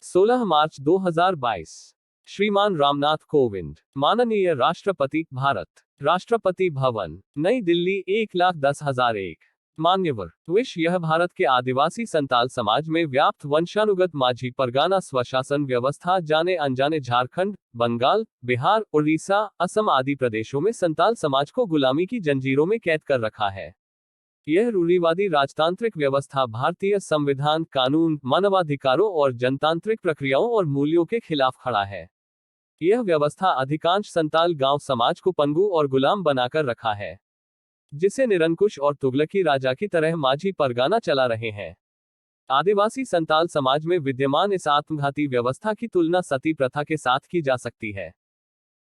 16 मार्च 2022। श्रीमान रामनाथ कोविंद, माननीय राष्ट्रपति, भारत। राष्ट्रपति भवन, नई दिल्ली, 1,10,001। मान्यवर, विश यह भारत के आदिवासी संताल समाज में व्याप्त वंशानुगत माझी परगाना स्वशासन व्यवस्था जाने अनजाने झारखंड, बंगाल, बिहार, उड़ीसा, असम आदि प्रदेशों में संताल समाज को गुलामी की जंजीरों में कैद कर रखा है। यह रूढ़िवादी राजतांत्रिक व्यवस्था भारतीय संविधान, कानून, मानवाधिकारों और जनतांत्रिक प्रक्रियाओं और मूल्यों के खिलाफ खड़ा है। यह व्यवस्था अधिकांश संताल गांव समाज को पंगु और गुलाम बनाकर रखा है, जिसे निरंकुश और तुगलकी राजा की तरह माझी परगाना चला रहे हैं। आदिवासी संताल समाज में विद्यमान इस आत्मघाती व्यवस्था की तुलना सती प्रथा के साथ की जा सकती है।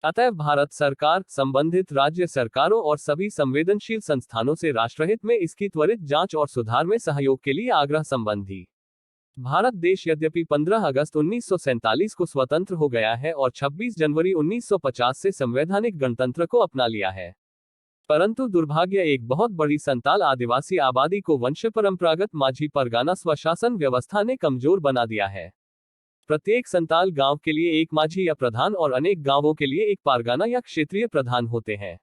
अतएव भारत सरकार, संबंधित राज्य सरकारों और सभी संवेदनशील संस्थानों से राष्ट्रहित में इसकी त्वरित जांच और सुधार में सहयोग के लिए आग्रह संबंधी। भारत देश यद्यपि 15 अगस्त 1947 को स्वतंत्र हो गया है और 26 जनवरी 1950 से संवैधानिक गणतंत्र को अपना लिया है, परंतु दुर्भाग्य एक बहुत बड़ी संताल आदिवासी आबादी को वंश परंपरागत माझी परगाना स्वशासन व्यवस्था ने कमजोर बना दिया है। प्रत्येक संताल गांव के लिए एक माझी या प्रधान और अनेक गांवों के लिए एक पारगाना या क्षेत्रीय प्रधान होते हैं।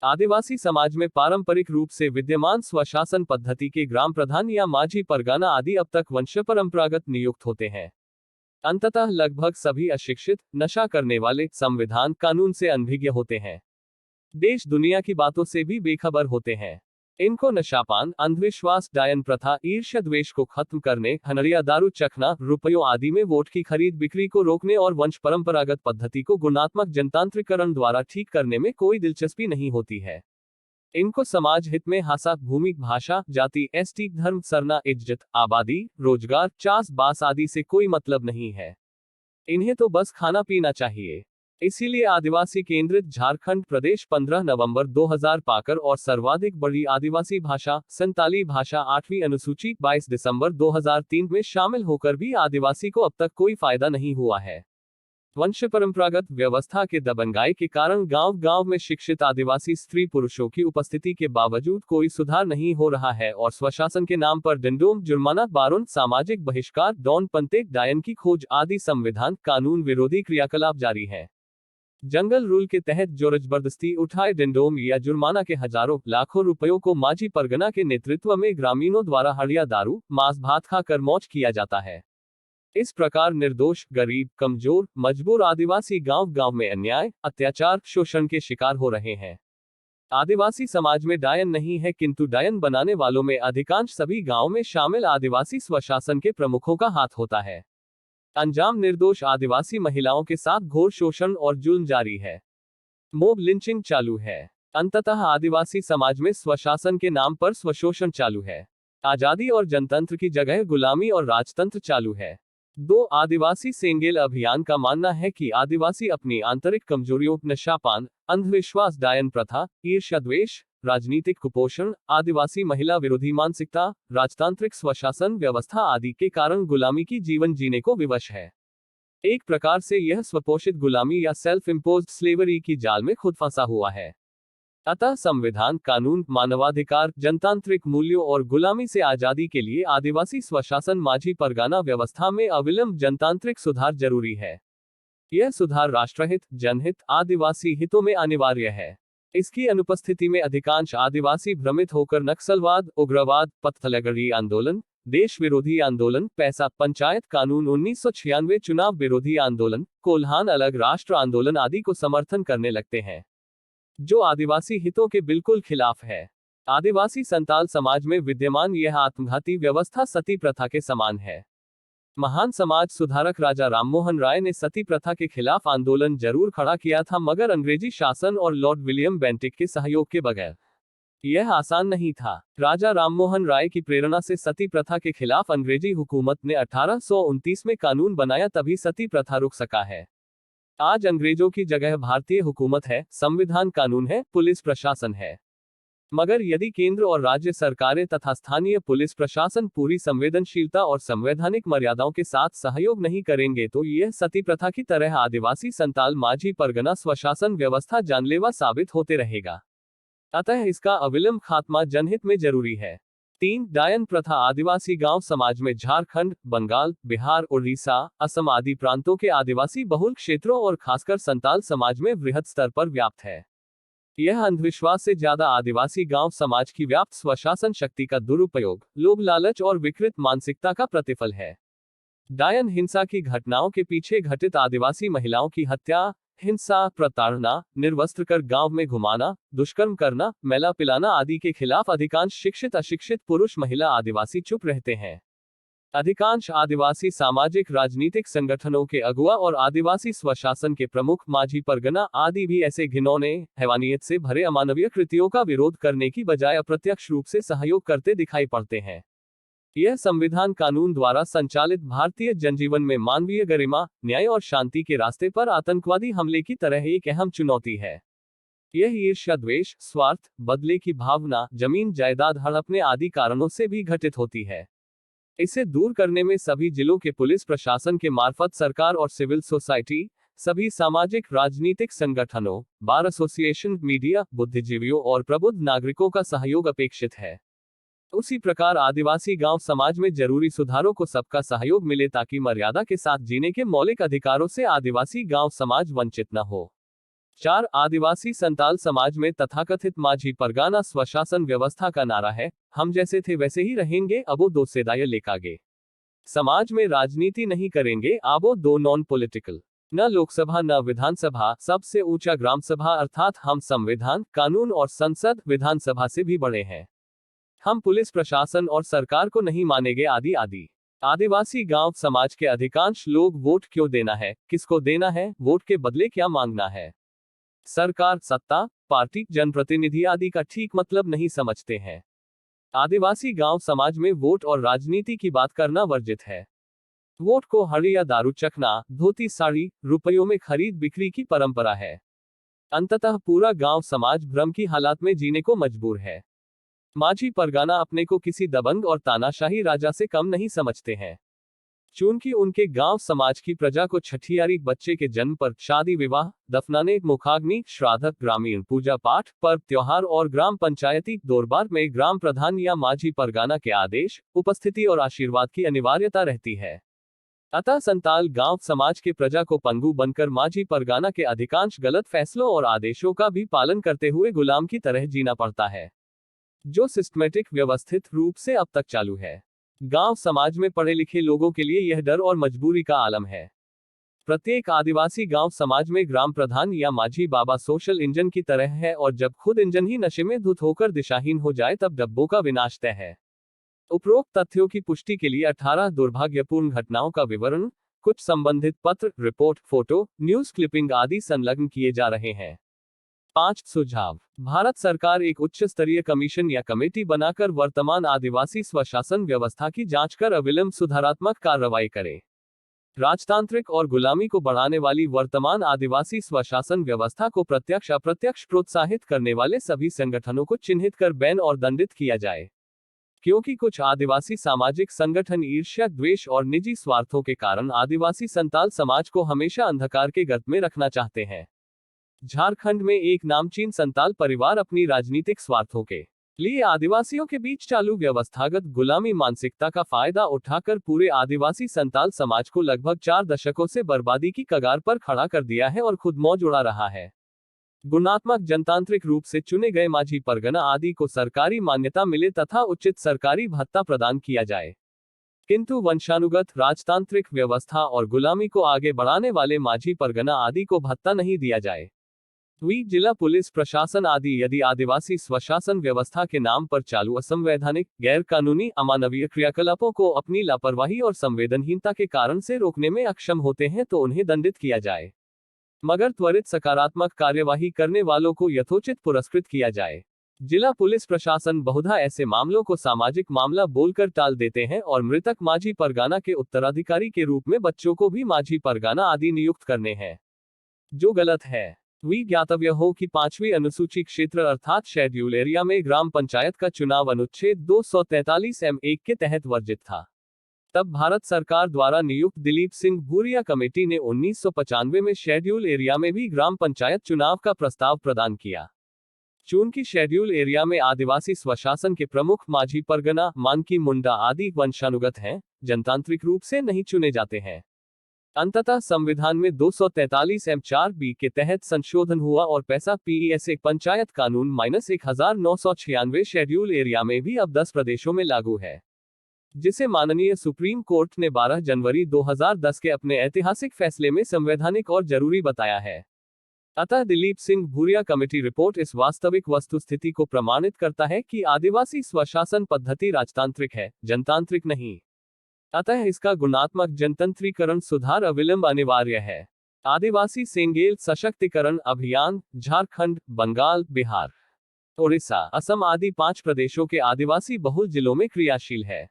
आदिवासी समाज में पारंपरिक रूप से विद्यमान स्वशासन पद्धति के ग्राम प्रधान या माझी परगाना आदि अब तक वंश परंपरागत नियुक्त होते हैं। अंततः लगभग सभी अशिक्षित, नशा करने वाले, संविधान, कानून से अनभिज्ञ होते हैं, देश दुनिया की बातों से भी बेखबर होते हैं। इनको नशापान, अंधविश्वास, डायन प्रथा, ईर्ष्या द्वेष को खत्म करने, हनरिया दारू चखना, रुपयों आदि में वोट की खरीद बिक्री को रोकने और वंश परंपरागत पद्धति को गुणात्मक जनतांत्रिकरण द्वारा ठीक करने में कोई दिलचस्पी नहीं होती है। इनको समाज हित में हासा, भूमि, भाषा, जाति, एसटी, धर्म, सरना, इज्जत, आबादी, रोजगार, चास बास आदि से कोई मतलब नहीं है। इन्हें तो बस खाना पीना चाहिए। इसीलिए आदिवासी केंद्रित झारखंड प्रदेश 15 नवंबर 2000 पाकर और सर्वाधिक बड़ी आदिवासी भाषा, संताली भाषा 8वीं अनुसूची 22 दिसंबर 2003 में शामिल होकर भी आदिवासी को अब तक कोई फायदा नहीं हुआ है। वंश परंपरागत व्यवस्था के दबंगाई के कारण गांव-गांव में शिक्षित आदिवासी स्त्री पुरुषों की उपस्थिति के बावजूद कोई सुधार नहीं हो रहा है और स्वशासन के नाम पर डंडोम, जुर्माना, बारुन, सामाजिक बहिष्कार, डॉन पंतेक, डायन की खोज आदि संविधान, कानून विरोधी क्रियाकलाप जारी है। जंगल रूल के तहत जो जबरदस्ती उठाए डंडोम या जुर्माना के हजारों लाखों रुपयों को माझी परगना के नेतृत्व में ग्रामीणों द्वारा हड़िया दारू, मांस भात खाकर मौज किया जाता है। इस प्रकार निर्दोष, गरीब, कमजोर, मजबूर आदिवासी गांव-गांव में अन्याय, अत्याचार, शोषण के शिकार हो रहे हैं। आदिवासी समाज में डायन नहीं है, किंतु डायन बनाने वालों में अधिकांश सभी गांव में शामिल आदिवासी स्वशासन के प्रमुखों का हाथ होता है। अंजाम निर्दोष आदिवासी महिलाओं के साथ घोर शोषण और जुल्म जारी है। मोब लिंचिंग चालू है। अंततः आदिवासी समाज में स्वशासन के नाम पर स्वशोषण चालू है। आजादी और जनतंत्र की जगह गुलामी और राजतंत्र चालू है। 2 आदिवासी सेंगेल अभियान का मानना है कि आदिवासी अपनी आंतरिक कमजोरियों, नशापान, अंधविश्वास, डायन प्रथा, ईर्ष्या द्वेष, राजनीतिक कुपोषण, आदिवासी महिला विरोधी मानसिकता, राजतांत्रिक स्वशासन व्यवस्था आदि के कारण गुलामी की जीवन जीने को विवश है। एक प्रकार से यह स्वपोषित गुलामी या सेल्फ इम्पोज्ड स्लेवरी की जाल में खुद फंसा हुआ है। अतः संविधान, कानून, मानवाधिकार, जनतांत्रिक मूल्यों और गुलामी से आजादी के लिए आदिवासी स्वशासन माझी परगाना व्यवस्था में अविलंब जनतांत्रिक सुधार जरूरी है। यह सुधार राष्ट्रहित, जनहित, आदिवासी हितों में अनिवार्य है। इसकी अनुपस्थिति में अधिकांश आदिवासी भ्रमित होकर नक्सलवाद, उग्रवाद, पत्थलगड़ी आंदोलन, देश विरोधी आंदोलन, पैसा, पंचायत कानून 1996, चुनाव विरोधी आंदोलन, कोल्हान अलग राष्ट्र आंदोलन आदि को समर्थन करने लगते हैं, जो आदिवासी हितों के बिल्कुल खिलाफ है। आदिवासी संताल समाज में विद्यमान यह आत्मघाती व्यवस्था सती प्रथा के समान है। महान समाज सुधारक राजा राममोहन राय ने सती प्रथा के खिलाफ आंदोलन जरूर खड़ा किया था, मगर अंग्रेजी शासन और लॉर्ड विलियम बेंटिक के सहयोग के बगैर यह आसान नहीं था। राजा राममोहन राय की प्रेरणा से सती प्रथा के खिलाफ अंग्रेजी हुकूमत ने 1829 में कानून बनाया, तभी सती प्रथा रुक सका है। आज अंग्रेजों की जगह भारतीय हुकूमत है, संविधान, कानून है, पुलिस प्रशासन है। मगर यदि केंद्र और राज्य सरकारें तथा स्थानीय पुलिस प्रशासन पूरी संवेदनशीलता और संवैधानिक मर्यादाओं के साथ सहयोग नहीं करेंगे तो यह सती प्रथा की तरह आदिवासी संताल माझी परगना स्वशासन व्यवस्था जानलेवा साबित होते रहेगा। अतः इसका अविलंब खात्मा जनहित में जरूरी है। 3 डायन प्रथा आदिवासी गांव समाज में झारखंड, बंगाल, बिहार, उड़ीसा, असम आदि प्रांतों के आदिवासी बहुल क्षेत्रों और खासकर संताल समाज में वृहद स्तर पर व्याप्त है। यह अंधविश्वास से ज्यादा आदिवासी गांव समाज की व्याप्त स्वशासन शक्ति का दुरुपयोग, लोभ लालच और विकृत मानसिकता का प्रतिफल है। डायन हिंसा की घटनाओं के पीछे घटित आदिवासी महिलाओं की हत्या, हिंसा, प्रताड़ना, निर्वस्त्र कर गांव में घुमाना, दुष्कर्म करना, मैला पिलाना आदि के खिलाफ अधिकांश शिक्षित अशिक्षित पुरुष महिला आदिवासी चुप रहते हैं। अधिकांश आदिवासी सामाजिक राजनीतिक संगठनों के अगुवा और आदिवासी स्वशासन के प्रमुख माझी परगना आदि भी ऐसे घिनौने, हैवानियत से भरे अमानवीय कृत्यों का विरोध करने की बजाय अप्रत्यक्ष रूप से सहयोग करते दिखाई पड़ते हैं। यह संविधान कानून द्वारा संचालित भारतीय जनजीवन में मानवीय गरिमा, न्याय और शांति के रास्ते पर आतंकवादी हमले की तरह एक अहम चुनौती है। यह ईर्ष्या, द्वेष, स्वार्थ, बदले की भावना, जमीन जायदाद हड़पने आदि कारणों से भी घटित होती है। इसे दूर करने में सभी जिलों के पुलिस प्रशासन के मार्फत सरकार और सिविल सोसाइटी, सभी सामाजिक राजनीतिक संगठनों, बार एसोसिएशन, मीडिया, बुद्धिजीवियों और प्रबुद्ध नागरिकों का सहयोग अपेक्षित है। उसी प्रकार आदिवासी गांव समाज में जरूरी सुधारों को सबका सहयोग मिले ताकि मर्यादा के साथ जीने के मौलिक अधिकारों से आदिवासी गांव समाज वंचित न हो। 4 आदिवासी संताल समाज में तथाकथित माझी परगाना स्वशासन व्यवस्था का नारा है, हम जैसे थे वैसे ही रहेंगे, अबो दो सेदाय लेकागे। समाज में राजनीति नहीं करेंगे, आबो दो नॉन पॉलिटिकल, न लोकसभा न विधानसभा, सबसे ऊंचा ग्राम सभा अर्थात हम संविधान, कानून और संसद, विधानसभा से भी बड़े हैं। हम पुलिस प्रशासन और सरकार को नहीं मानेंगे आदि आदि। आदिवासी गांव समाज के अधिकांश लोग वोट क्यों देना है, किसको देना है, वोट के बदले क्या मांगना है, सरकार, सत्ता, पार्टी, जनप्रतिनिधि आदि का ठीक मतलब नहीं समझते हैं। आदिवासी गांव समाज में वोट और राजनीति की बात करना वर्जित है। वोट को हड़ी या दारू चखना, धोती साड़ी, रुपयों में खरीद बिक्री की परंपरा है। अंततः पूरा गांव समाज भ्रम की हालात में जीने को मजबूर है। माझी परगाना अपने को किसी दबंग और तानाशाही राजा से कम नहीं समझते हैं। चूंकि उनके गांव समाज की प्रजा को छठियारी, बच्चे के जन्म पर, शादी विवाह, दफनाने, मुखाग्नि, श्राद्ध, ग्रामीण पूजा पाठ, पर्व त्योहार और ग्राम पंचायती दरबार में ग्राम प्रधान या माझी परगाना के आदेश, उपस्थिति और आशीर्वाद की अनिवार्यता रहती है। अतः संताल गांव समाज के प्रजा को पंगु बनकर माझी परगाना के अधिकांश गलत फैसलों और आदेशों का भी पालन करते हुए गुलाम की तरह जीना पड़ता है, जो सिस्टमेटिक व्यवस्थित रूप से अब तक चालू है। गांव समाज में पढ़े लिखे लोगों के लिए यह डर और मजबूरी का आलम है। प्रत्येक आदिवासी गांव समाज में ग्राम प्रधान या माझी बाबा सोशल इंजन की तरह है और जब खुद इंजन ही नशे में धुत होकर दिशाहीन हो जाए तब डब्बों का विनाश तय है। उपरोक्त तथ्यों की पुष्टि के लिए 18 दुर्भाग्यपूर्ण घटनाओं का विवरण, कुछ संबंधित पत्र, रिपोर्ट, फोटो, न्यूज क्लिपिंग आदि संलग्न किए जा रहे हैं। 5 सुझाव। भारत सरकार एक उच्च स्तरीय कमीशन या कमेटी बनाकर वर्तमान आदिवासी स्वशासन व्यवस्था की जांच कर अविलंब सुधारात्मक कार्रवाई करे। राजतांत्रिक और गुलामी को बढ़ाने वाली वर्तमान आदिवासी स्वशासन व्यवस्था को प्रत्यक्ष अप्रत्यक्ष प्रोत्साहित करने वाले सभी संगठनों को चिन्हित कर बैन और दंडित किया जाए। क्योंकि कुछ आदिवासी सामाजिक संगठन ईर्ष्या, द्वेष और निजी स्वार्थों के कारण आदिवासी संताल समाज को हमेशा अंधकार के गर्त में रखना चाहते हैं। झारखंड में एक नामचीन संताल परिवार अपनी राजनीतिक स्वार्थों के लिए आदिवासियों के बीच चालू व्यवस्थागत गुलामी मानसिकता का फायदा उठाकर पूरे आदिवासी संताल समाज को लगभग 4 दशकों से बर्बादी की कगार पर खड़ा कर दिया है और खुद मौज उड़ा रहा है। गुणात्मक जनतांत्रिक रूप से चुने गए माझी परगना आदि को सरकारी मान्यता मिले तथा उचित सरकारी भत्ता प्रदान किया जाए, किंतु वंशानुगत राजतांत्रिक व्यवस्था और गुलामी को आगे बढ़ाने वाले माझी परगना आदि को भत्ता नहीं दिया जाए। जिला पुलिस प्रशासन आदि यदि आदिवासी स्वशासन व्यवस्था के नाम पर चालू असंवैधानिक, गैर कानूनी, अमानवीय क्रियाकलापों को अपनी लापरवाही और संवेदनहीनता के कारण से रोकने में अक्षम होते हैं तो उन्हें दंडित किया जाए, मगर त्वरित सकारात्मक कार्यवाही करने वालों को यथोचित पुरस्कृत किया जाए। जिला पुलिस प्रशासन बहुधा ऐसे मामलों को सामाजिक मामला बोलकर टाल देते हैं और मृतक माझी परगाना के उत्तराधिकारी के रूप में बच्चों को भी माझी परगाना आदि नियुक्त करने हैं, जो गलत है। ज्ञातव्य हो कि 5वीं अनुसूची क्षेत्र अर्थात शेड्यूल एरिया में ग्राम पंचायत का चुनाव अनुच्छेद 243 M1 के तहत वर्जित था। तब भारत सरकार द्वारा नियुक्त दिलीप सिंह भूरिया कमेटी ने 1995 में शेड्यूल एरिया में भी ग्राम पंचायत चुनाव का प्रस्ताव प्रदान किया। चून की शेड्यूल एरिया में आदिवासी स्वशासन के प्रमुख माझी परगना, मानकी मुंडा आदि वंशानुगत हैं, जनतांत्रिक रूप से नहीं चुने जाते हैं। अंततः संविधान में 243 M4B के तहत संशोधन हुआ और पैसा PES एक पंचायत कानून -1996 शेड्यूल एरिया में भी अब 10 प्रदेशों में लागू है, जिसे माननीय सुप्रीम कोर्ट ने 12 जनवरी 2010 के अपने ऐतिहासिक फैसले में संवैधानिक और जरूरी बताया है। अतः दिलीप सिंह भूरिया कमेटी रिपोर्ट इस वास्तविक वस्तुस्थिति को प्रमाणित करता है कि आदिवासी स्वशासन पद्धति राजतांत्रिक है, जनतांत्रिक नहीं। अतः इसका गुणात्मक जनतंत्रीकरण सुधार अविलंब अनिवार्य है। आदिवासी सेंगेल सशक्तिकरण अभियान झारखंड, बंगाल, बिहार, ओडिशा, असम आदि 5 प्रदेशों के आदिवासी बहुल जिलों में क्रियाशील है।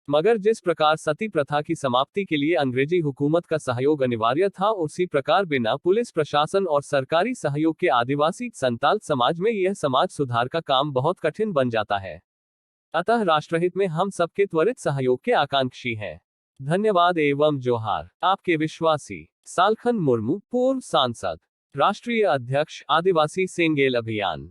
मगर जिस प्रकार सती प्रथा की समाप्ति के लिए अंग्रेजी हुकूमत का सहयोग अनिवार्य था, उसी प्रकार बिना पुलिस प्रशासन और सरकारी सहयोग के आदिवासी संताल समाज में यह समाज सुधार का काम बहुत कठिन बन जाता है। अतः राष्ट्रहित में हम सबके त्वरित सहयोग के आकांक्षी हैं। धन्यवाद एवं जोहार। आपके विश्वासी सालखन मुर्मू, पूर्व सांसद, राष्ट्रीय अध्यक्ष, आदिवासी सेंगेल अभियान।